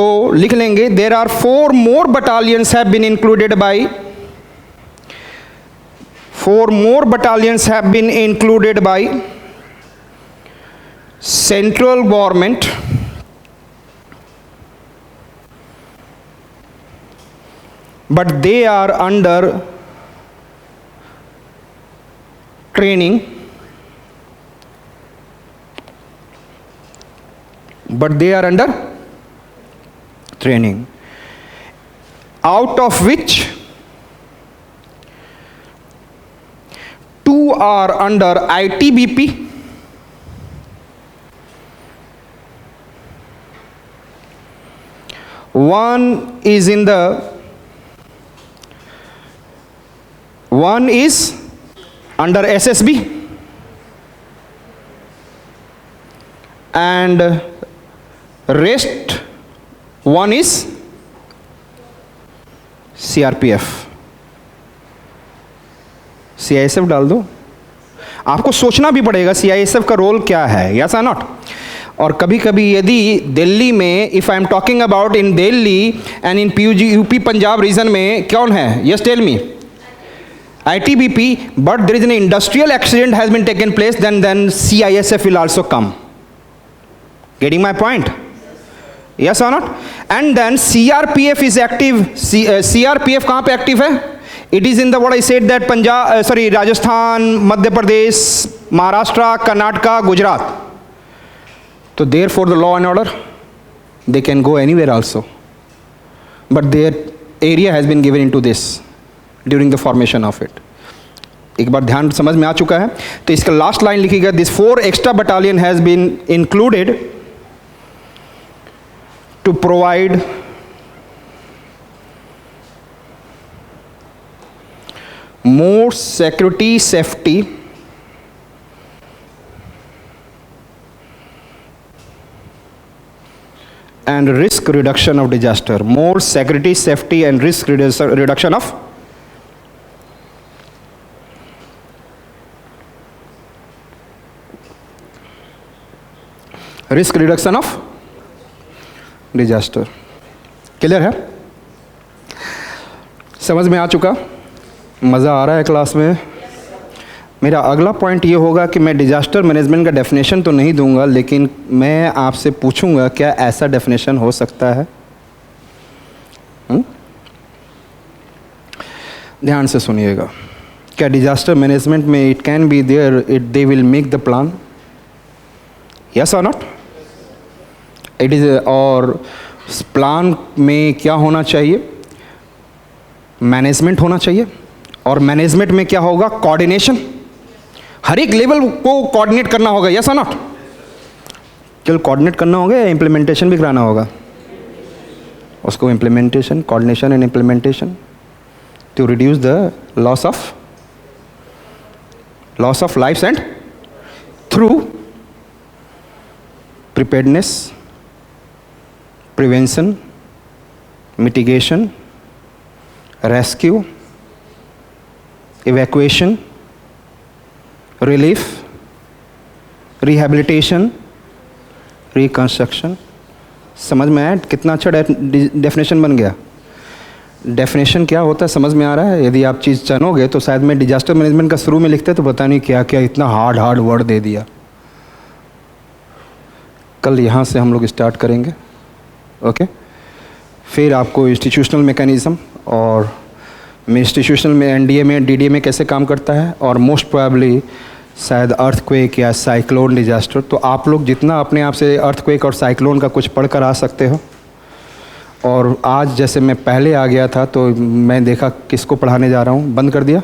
तो लिख लेंगे there are 4 more battalions have been included by 4 more battalions have been included by central government but they are under training, out of which 2 are under ITBP, one is under SSB, and rest one is CRPF. CISF डाल दो, आपको सोचना भी पड़ेगा CISF का role क्या है, yes और नॉट। और कभी कभी यदि दिल्ली में, if I am talking about in Delhi and in UP Punjab region में कौन है, yes tell me, ITBP, but there is an industrial accident has been taken place, then CISF will also come. Getting my point? Yes or not? And then CRPF is active. CRPF कहाँ पे active है? It is in the what I said that Rajasthan, Madhya Pradesh, Maharashtra, Karnataka, Gujarat. So therefore the law and order, they can go anywhere also. But their area has been given into this during the formation of it. एक बार ध्यान समझ में आ चुका है, तो इसका last line लिखिएगा, this 4 extra battalion has been included to provide more security, safety and risk reduction of disaster. More security, safety and risk reduction of disaster. Clear है? समझ में आ चुका? मज़ा आ रहा है क्लास में? मेरा अगला पॉइंट ये होगा कि मैं डिजास्टर मैनेजमेंट का डेफिनेशन तो नहीं दूंगा, लेकिन मैं आपसे पूछूंगा क्या ऐसा डेफिनेशन हो सकता है? ध्यान से सुनिएगा। क्या डिजास्टर मैनेजमेंट में it can be there, they will make the plan, yes और नॉट? इट इज़, और प्लान में क्या होना चाहिए? मैनेजमेंट होना चाहिए, और मैनेजमेंट में क्या होगा? कोऑर्डिनेशन, हर एक लेवल को कोऑर्डिनेट करना होगा, यस और नॉट? केवल कोऑर्डिनेट करना होगा या इम्प्लीमेंटेशन भी कराना होगा? उसको implementation, coordination and implementation to reduce the loss of lifes and through preparedness, prevention, mitigation, rescue, evacuation, relief, rehabilitation, reconstruction। समझ में आया कितना अच्छा डेफिनेशन बन गया? डेफिनेशन क्या होता है समझ में आ रहा है? यदि आप चीज़ जानोगे तो शायद मैं डिजास्टर मैनेजमेंट का शुरू में लिखते तो पता नहीं क्या क्या इतना हार्ड वर्ड दे दिया। कल यहाँ से हम लोग स्टार्ट करेंगे, ओके? फिर आपको इंस्टीट्यूशनल मैकेनिज़्म और इंस्टीट्यूशनल में NDA में DDA में कैसे काम करता है, और मोस्ट प्रोबेबली शायद अर्थक्वेक या साइक्लोन डिजास्टर। तो आप लोग जितना अपने आप से अर्थक्वेक और साइक्लोन का कुछ पढ़ कर आ सकते हो। और आज जैसे मैं पहले आ गया था तो मैं देखा किसको पढ़ाने जा रहा हूँ, बंद कर दिया।